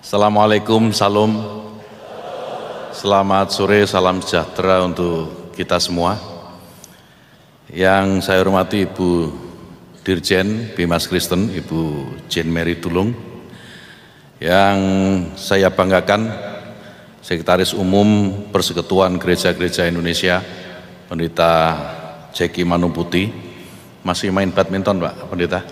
Assalamualaikum, salam. Selamat sore, salam sejahtera untuk kita semua. Yang saya hormati Ibu Dirjen Bimas Kristen, Ibu Jane Mary Tulung. Yang saya banggakan, Sekretaris Umum Persekutuan Gereja-Gereja Indonesia, Pendeta Jeki Manuputi. Masih main badminton, Pak Pendeta?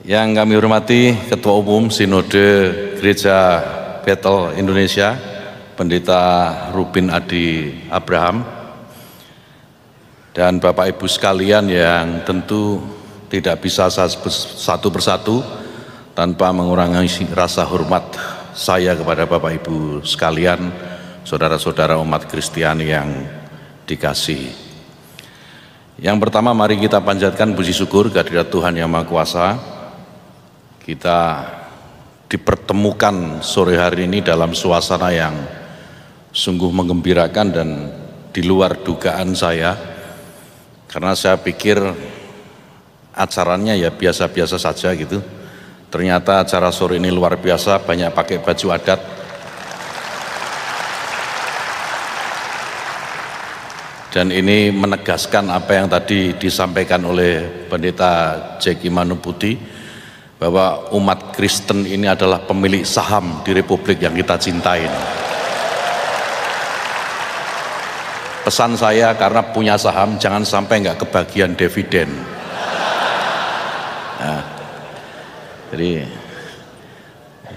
Yang kami hormati Ketua Umum Sinode Gereja Bethel Indonesia, Pendeta Rubin Adi Abraham, dan Bapak Ibu sekalian yang tentu tidak bisa satu persatu tanpa mengurangi rasa hormat saya kepada Bapak Ibu sekalian, saudara-saudara umat Kristiani yang dikasihi. Yang pertama, mari kita panjatkan puji syukur kehadirat Tuhan Yang Maha Kuasa. Kita dipertemukan sore hari ini dalam suasana yang sungguh menggembirakan dan di luar dugaan saya, karena saya pikir acaranya ya biasa-biasa saja gitu. Ternyata acara sore ini luar biasa, banyak pakai baju adat. Dan ini menegaskan apa yang tadi disampaikan oleh Pendeta Jeki Manuputi, bahwa umat Kristen ini adalah pemilik saham di Republik yang kita cintai. Pesan saya, karena punya saham jangan sampai nggak kebagian dividen. Nah, jadi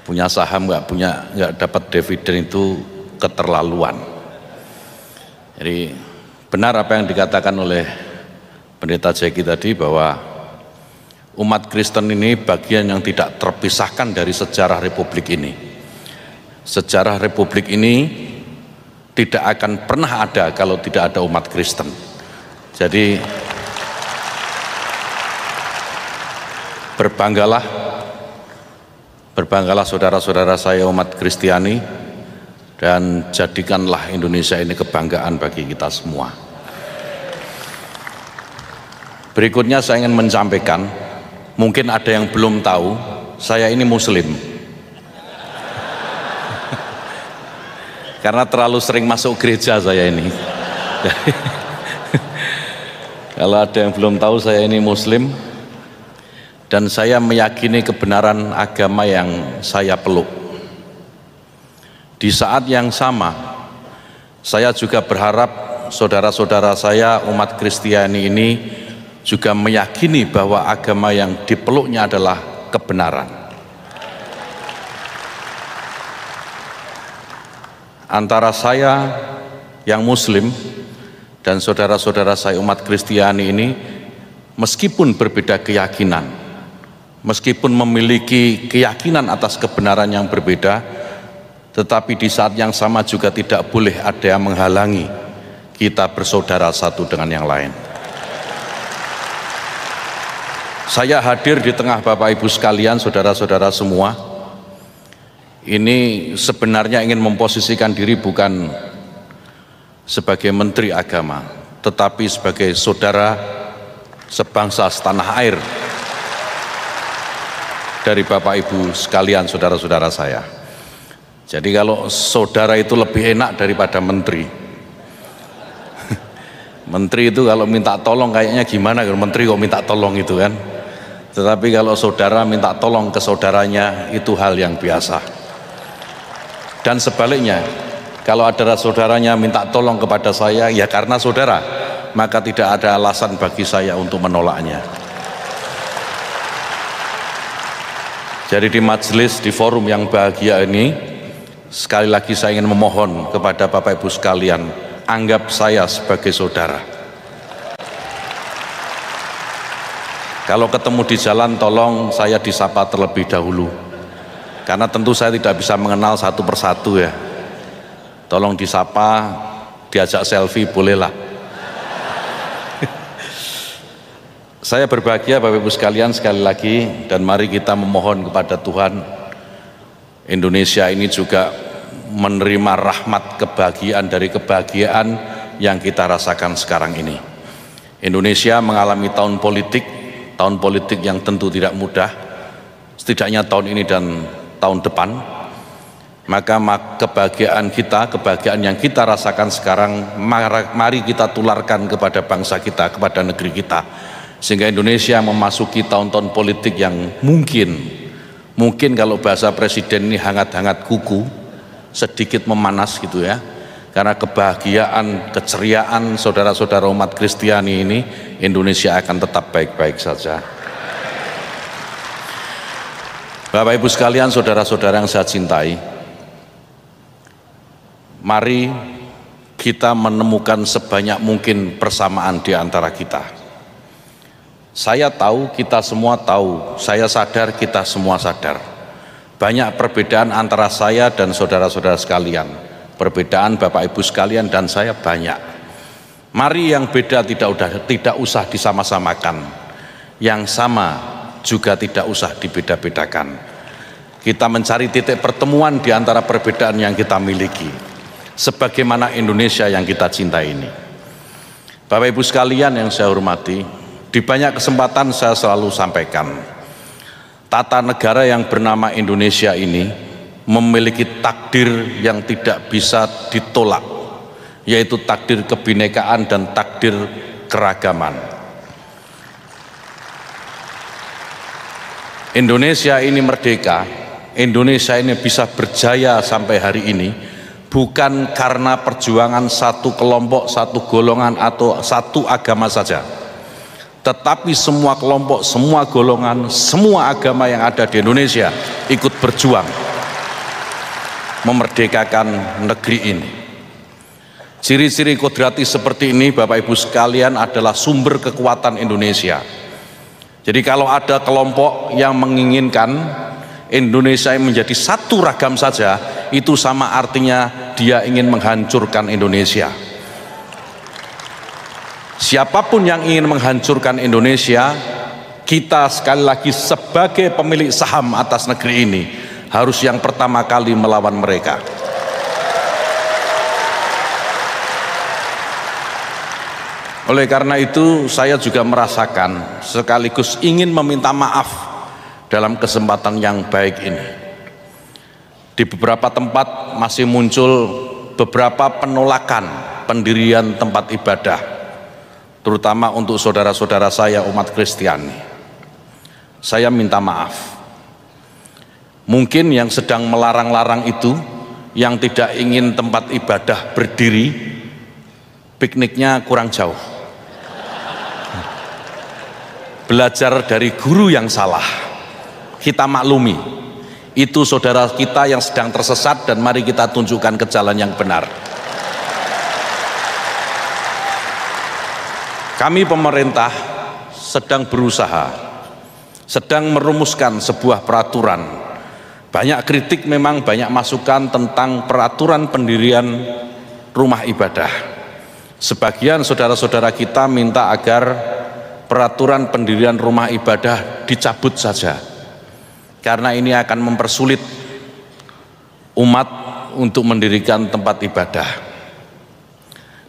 punya saham nggak dapat dividen itu keterlaluan. Jadi benar apa yang dikatakan oleh Pendeta Jeki tadi, bahwa umat Kristen ini bagian yang tidak terpisahkan dari sejarah Republik ini. Sejarah Republik ini tidak akan pernah ada kalau tidak ada umat Kristen. Jadi berbanggalah saudara-saudara saya umat Kristiani, dan jadikanlah Indonesia ini kebanggaan bagi kita semua. Berikutnya saya ingin menyampaikan, mungkin ada yang belum tahu, saya ini Muslim. Karena terlalu sering masuk gereja saya ini. Kalau ada yang belum tahu, saya ini Muslim, dan saya meyakini kebenaran agama yang saya peluk. Di saat yang sama, saya juga berharap saudara-saudara saya umat Kristiani ini juga meyakini bahwa agama yang dipeluknya adalah kebenaran. Antara saya yang Muslim dan saudara-saudara saya umat Kristiani ini, meskipun berbeda keyakinan, meskipun memiliki keyakinan atas kebenaran yang berbeda, tetapi di saat yang sama juga tidak boleh ada yang menghalangi kita bersaudara satu dengan yang lain. Saya hadir di tengah Bapak Ibu sekalian, saudara-saudara semua, ini sebenarnya ingin memposisikan diri bukan sebagai Menteri Agama, tetapi sebagai saudara sebangsa setanah air dari Bapak Ibu sekalian, saudara-saudara saya. Jadi kalau saudara itu lebih enak daripada menteri. Menteri itu kalau minta tolong kayaknya gimana, kalau menteri kok minta tolong itu kan. Tetapi kalau saudara minta tolong ke saudaranya, itu hal yang biasa. Dan sebaliknya, kalau ada saudaranya minta tolong kepada saya, ya karena saudara, maka tidak ada alasan bagi saya untuk menolaknya. Jadi di majelis, di forum yang bahagia ini, sekali lagi saya ingin memohon kepada Bapak Ibu sekalian, anggap saya sebagai saudara. Kalau ketemu di jalan, tolong saya disapa terlebih dahulu, karena tentu saya tidak bisa mengenal satu persatu ya. Tolong disapa, diajak selfie bolehlah. Saya berbahagia Bapak Ibu sekalian sekali lagi, dan mari kita memohon kepada Tuhan, Indonesia ini juga menerima rahmat kebahagiaan dari kebahagiaan yang kita rasakan sekarang ini. Indonesia mengalami tahun politik yang tentu tidak mudah, setidaknya tahun ini dan tahun depan, maka kebahagiaan kita, kebahagiaan yang kita rasakan sekarang, mari kita tularkan kepada bangsa kita, kepada negeri kita, sehingga Indonesia memasuki tahun-tahun politik yang mungkin kalau bahasa presiden ini hangat-hangat kuku, sedikit memanas gitu ya, karena kebahagiaan, keceriaan saudara-saudara umat Kristiani ini, Indonesia akan tetap baik-baik saja. Bapak Ibu sekalian, saudara-saudara yang saya cintai, mari kita menemukan sebanyak mungkin persamaan di antara kita. Saya tahu, kita semua tahu, saya sadar, kita semua sadar. Banyak perbedaan antara saya dan saudara-saudara sekalian. Perbedaan Bapak Ibu sekalian dan saya banyak. Mari yang beda tidak usah disama-samakan. Yang sama juga tidak usah dibeda-bedakan. Kita mencari titik pertemuan di antara perbedaan yang kita miliki. Sebagaimana Indonesia yang kita cintai ini. Bapak Ibu sekalian yang saya hormati, di banyak kesempatan saya selalu sampaikan, tata negara yang bernama Indonesia ini memiliki takdir yang tidak bisa ditolak, yaitu takdir kebinekaan dan takdir keragaman. Indonesia ini merdeka, Indonesia ini bisa berjaya sampai hari ini bukan karena perjuangan satu kelompok, satu golongan atau satu agama saja, tetapi semua kelompok, semua golongan, semua agama yang ada di Indonesia ikut berjuang memerdekakan negeri ini. Ciri-ciri kodrati seperti ini Bapak Ibu sekalian adalah sumber kekuatan Indonesia. Jadi kalau ada kelompok yang menginginkan Indonesia menjadi satu ragam saja, itu sama artinya dia ingin menghancurkan Indonesia. Siapapun yang ingin menghancurkan Indonesia, kita sekali lagi sebagai pemilik saham atas negeri ini harus yang pertama kali melawan mereka. Oleh karena itu saya juga merasakan sekaligus ingin meminta maaf dalam kesempatan yang baik ini. Di beberapa tempat masih muncul beberapa penolakan pendirian tempat ibadah, terutama untuk saudara-saudara saya umat Kristiani. Saya minta maaf. Mungkin yang sedang melarang-larang itu, yang tidak ingin tempat ibadah berdiri, pikniknya kurang jauh. Belajar dari guru yang salah, kita maklumi. Itu saudara kita yang sedang tersesat dan mari kita tunjukkan ke jalan yang benar. Kami pemerintah sedang berusaha, sedang merumuskan sebuah peraturan. Banyak kritik memang, banyak masukan tentang peraturan pendirian rumah ibadah. Sebagian saudara-saudara kita minta agar peraturan pendirian rumah ibadah dicabut saja, karena ini akan mempersulit umat untuk mendirikan tempat ibadah.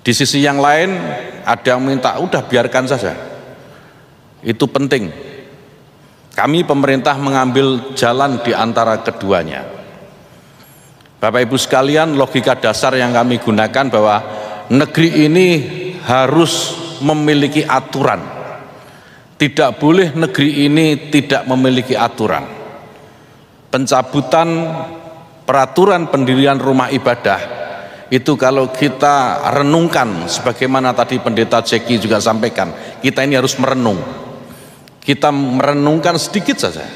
Di sisi yang lain ada yang minta udah biarkan saja, itu penting. Kami pemerintah mengambil jalan di antara keduanya. Bapak Ibu sekalian, logika dasar yang kami gunakan bahwa negeri ini harus memiliki aturan. Tidak boleh negeri ini tidak memiliki aturan. Pencabutan peraturan pendirian rumah ibadah itu kalau kita renungkan, sebagaimana tadi Pendeta Jeki juga sampaikan, kita ini harus merenung. Kita merenungkan sedikit saja.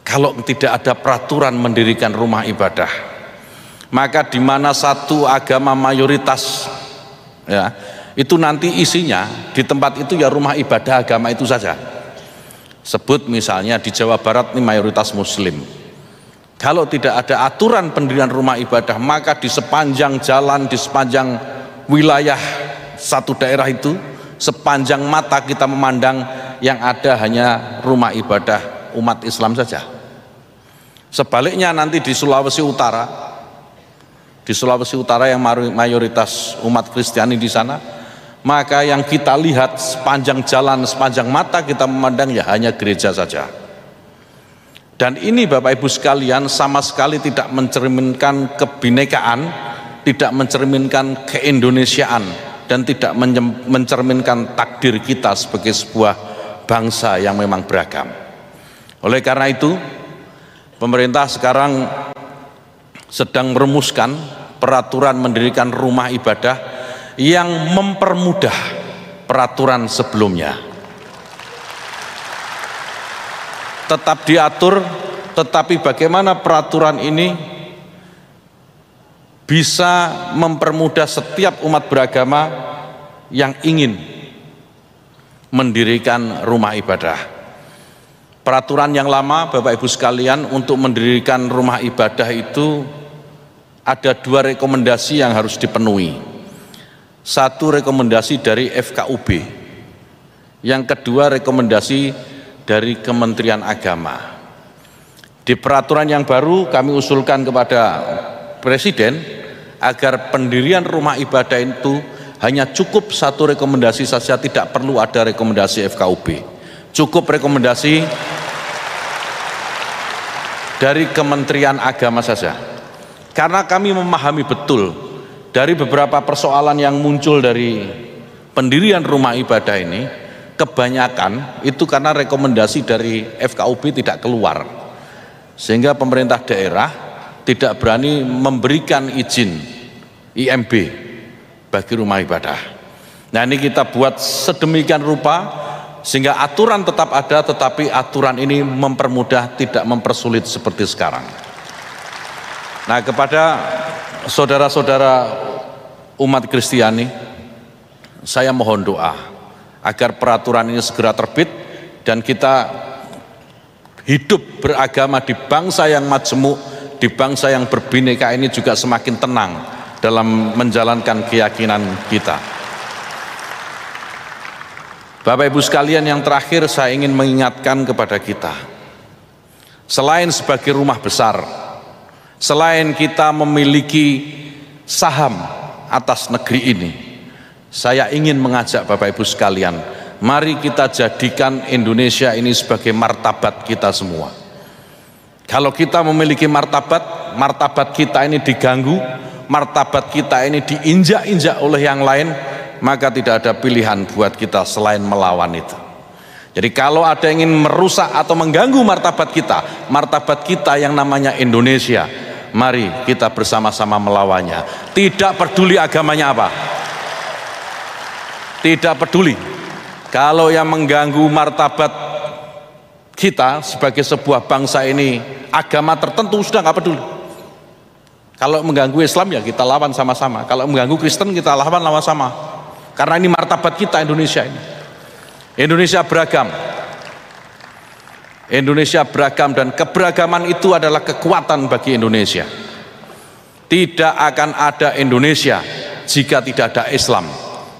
Kalau tidak ada peraturan mendirikan rumah ibadah, maka di mana satu agama mayoritas, ya, itu nanti isinya di tempat itu ya rumah ibadah agama itu saja. Sebut misalnya di Jawa Barat ini mayoritas Muslim. Kalau tidak ada aturan pendirian rumah ibadah, maka di sepanjang jalan, di sepanjang wilayah satu daerah itu, sepanjang mata kita memandang, yang ada hanya rumah ibadah umat Islam saja. Sebaliknya nanti di Sulawesi Utara yang mayoritas umat Kristiani di sana, maka yang kita lihat sepanjang jalan, sepanjang mata kita memandang ya hanya gereja saja. Dan ini Bapak Ibu sekalian sama sekali tidak mencerminkan kebinekaan, tidak mencerminkan keindonesiaan, dan tidak mencerminkan takdir kita sebagai sebuah bangsa yang memang beragam. Oleh karena itu, pemerintah sekarang sedang merumuskan peraturan mendirikan rumah ibadah yang mempermudah peraturan sebelumnya. Tetap diatur, tetapi bagaimana peraturan ini bisa mempermudah setiap umat beragama yang ingin mendirikan rumah ibadah. Peraturan yang lama, Bapak Ibu sekalian, untuk mendirikan rumah ibadah itu ada 2 rekomendasi yang harus dipenuhi. 1 rekomendasi dari FKUB, yang kedua rekomendasi dari Kementerian Agama. Di peraturan yang baru kami usulkan kepada Presiden agar pendirian rumah ibadah itu hanya cukup 1 rekomendasi saja, tidak perlu ada rekomendasi FKUB, cukup rekomendasi dari Kementerian Agama saja. Karena kami memahami betul dari beberapa persoalan yang muncul dari pendirian rumah ibadah ini, kebanyakan itu karena rekomendasi dari FKUB tidak keluar, sehingga pemerintah daerah tidak berani memberikan izin IMB bagi rumah ibadah. Nah, ini kita buat sedemikian rupa sehingga aturan tetap ada, tetapi aturan ini mempermudah, tidak mempersulit seperti sekarang. Nah, kepada saudara-saudara umat Kristiani, saya mohon doa agar peraturan ini segera terbit dan kita hidup beragama di bangsa yang majemuk, di bangsa yang berbineka ini juga semakin tenang dalam menjalankan keyakinan kita. Bapak Ibu sekalian, yang terakhir saya ingin mengingatkan kepada kita, selain sebagai rumah besar, selain kita memiliki saham atas negeri ini, saya ingin mengajak Bapak Ibu sekalian, mari kita jadikan Indonesia ini sebagai martabat kita semua. Kalau kita memiliki martabat, martabat kita ini diganggu, martabat kita ini diinjak-injak oleh yang lain, maka tidak ada pilihan buat kita selain melawan itu. Jadi kalau ada yang ingin merusak atau mengganggu martabat kita yang namanya Indonesia, mari kita bersama-sama melawannya. Tidak peduli agamanya apa. Tidak peduli. Kalau yang mengganggu martabat kita sebagai sebuah bangsa ini agama tertentu, sudah nggak peduli. Kalau mengganggu Islam ya kita lawan sama-sama. Kalau mengganggu Kristen kita lawan sama. Karena ini martabat kita Indonesia ini. Indonesia beragam. Indonesia beragam dan keberagaman itu adalah kekuatan bagi Indonesia. Tidak akan ada Indonesia jika tidak ada Islam.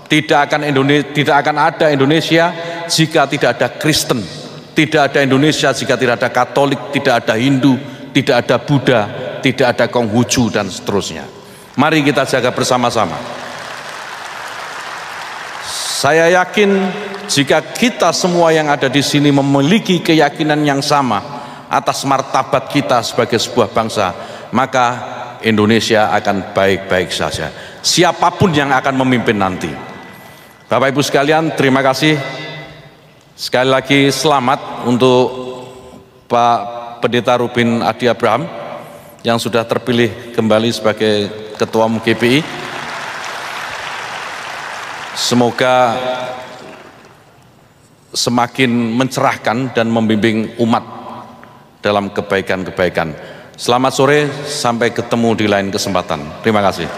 Tidak akan ada Indonesia jika tidak ada Kristen. Tidak ada Indonesia jika tidak ada Katolik, tidak ada Hindu, tidak ada Buddha, tidak ada Konghucu dan seterusnya. Mari kita jaga bersama-sama. Saya yakin jika kita semua yang ada di sini memiliki keyakinan yang sama atas martabat kita sebagai sebuah bangsa, maka Indonesia akan baik-baik saja. Siapapun yang akan memimpin nanti. Bapak Ibu sekalian, terima kasih. Sekali lagi selamat untuk Pak Pendeta Rubin Adi Abraham yang sudah terpilih kembali sebagai Ketua Umum GPI. Semoga semakin mencerahkan dan membimbing umat dalam kebaikan-kebaikan. Selamat sore, sampai ketemu di lain kesempatan. Terima kasih.